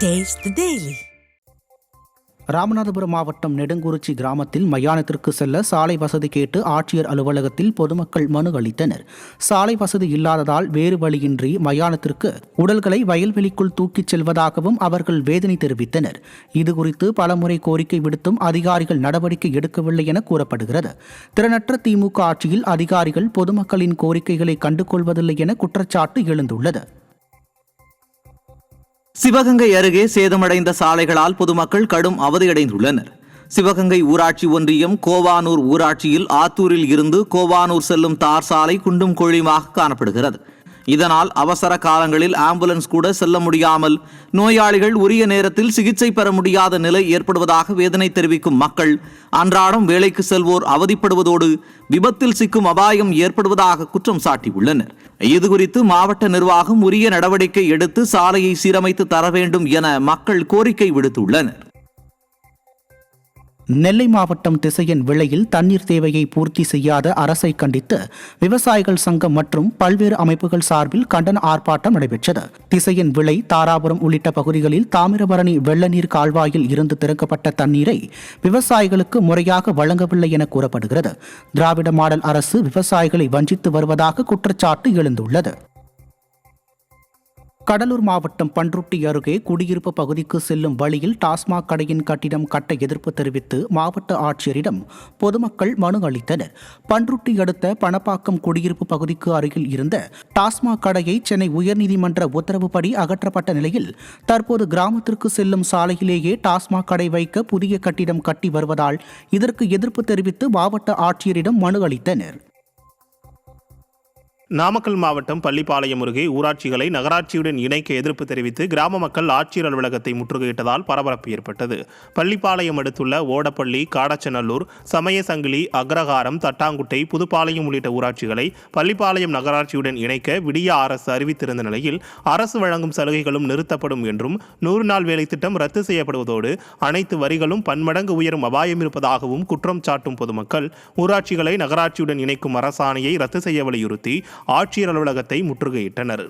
Taste the Daily. Ramanathapuram மாவட்டம் நெடுங்குறிச்சி கிராமத்தில் மயானத்திற்கு செல்ல சாலை வசதி கேட்டு ஆட்சியர் அலுவலகத்தில் பொதுமக்கள் மனு அளித்தனர். சாலை வசதி இல்லாததால் வேறு வழியின்றி மயானத்திற்கு உடல்களை வயல்வெளிக்குள் தூக்கிச் செல்வதாகவும் அவர்கள் வேதனை தெரிவித்தனர். இதுகுறித்து பலமுறை கோரிக்கை விடுத்தும் அதிகாரிகள் நடவடிக்கை எடுக்கவில்லை என கூறப்படுகிறது. திறனற்ற திமுக ஆட்சியில் அதிகாரிகள் பொதுமக்களின் கோரிக்கைகளை கண்டுகொள்வதில்லை என குற்றச்சாட்டு எழுந்துள்ளது. சிவகங்கை அருகே சேதமடைந்த சாலைகளால் பொதுமக்கள் கடும் அவதியடைந்துள்ளனர். சிவகங்கை ஊராட்சி ஒன்றியம் கோவானூர் ஊராட்சியில் ஆத்தூரில் இருந்து கோவானூர் செல்லும் தார் சாலை குண்டும் குழியுமாக காணப்படுகிறது. இதனால் அவசர காலங்களில் ஆம்புலன்ஸ் கூட செல்ல முடியாமல் நோயாளிகள் உரிய நேரத்தில் சிகிச்சை பெற முடியாத நிலை ஏற்படுவதாக வேதனை தெரிவிக்கும் மக்கள் அன்றாடம் வேலைக்கு செல்வோர் அவதிப்படுவதோடு விபத்தில் சிக்கும் அபாயம் ஏற்படுவதாக குற்றம் சாட்டியுள்ளனர். இதுகுறித்து மாவட்ட நிர்வாகம் உரிய நடவடிக்கை எடுத்து சாலையை சீரமைத்து தர வேண்டும் என மக்கள் கோரிக்கை விடுத்துள்ளனர். நெல்லை மாவட்டம் திசையன் விளையில் தண்ணீர் தேவையை பூர்த்தி செய்யாத அரசை கண்டித்து விவசாயிகள் சங்கம் மற்றும் பல்வேறு அமைப்புகள் சார்பில் கண்டன ஆர்ப்பாட்டம் நடைபெற்றது. திசையன் விளை, தாராபுரம் உள்ளிட்ட பகுதிகளில் தாமிரபரணி வெள்ள நீர் கால்வாயில் இருந்து திறக்கப்பட்ட தண்ணீரை விவசாயிகளுக்கு முறையாக வழங்கவில்லை என கூறப்படுகிறது. திராவிட மாடல் அரசு விவசாயிகளை வஞ்சித்து வருவதாக குற்றச்சாட்டு எழுந்துள்ளது. கடலூர் மாவட்டம் பன்ருட்டி அருகே குடியிருப்பு பகுதிக்கு செல்லும் வழியில் டாஸ்மாக் கடையின் கட்டிடம் கட்ட எதிர்ப்பு தெரிவித்து மாவட்ட ஆட்சியரிடம் பொதுமக்கள் மனு அளித்தனர். பன்ருட்டி அடுத்த பணப்பாக்கம் குடியிருப்பு பகுதிக்கு அருகில் இருந்த டாஸ்மாக் கடையை சென்னை உயர்நீதிமன்ற உத்தரவுப்படி அகற்றப்பட்ட நிலையில் தற்போது கிராமத்திற்கு செல்லும் சாலையிலேயே டாஸ்மாக் கடை வைக்க புதிய கட்டிடம் கட்டி வருவதால் இதற்கு எதிர்ப்பு தெரிவித்து மாவட்ட ஆட்சியரிடம் மனு அளித்தனர். நாமக்கல் மாவட்டம் பள்ளிப்பாளையம் அருகே ஊராட்சிகளை நகராட்சியுடன் இணைக்க எதிர்ப்பு தெரிவித்து கிராம மக்கள் ஆட்சியர் அலுவலகத்தை முற்றுகையிட்டதால் பரபரப்பு ஏற்பட்டது. பள்ளிப்பாளையம் அடுத்துள்ள ஓடப்பள்ளி, காடச்சநல்லூர், சமயசங்கிலி, அக்ரஹாரம், தட்டாங்குட்டை, புதுப்பாளையம் உள்ளிட்ட ஊராட்சிகளை பள்ளிப்பாளையம் நகராட்சியுடன் இணைக்க விடிய அரசு அறிவித்திருந்த நிலையில் அரசு வழங்கும் சலுகைகளும் நிறுத்தப்படும் என்றும் 100 நாள் வேலை திட்டம் ரத்து செய்யப்படுவதோடு அனைத்து வரிகளும் பன்மடங்கு உயரும் அபாயம் இருப்பதாகவும் குற்றம் சாட்டும் பொதுமக்கள் ஊராட்சிகளை நகராட்சியுடன் இணைக்கும் அரசாணையை ரத்து செய்ய வலியுறுத்தி ஆட்சியர் அலுவலகத்தை முற்றுகையிட்டனர்.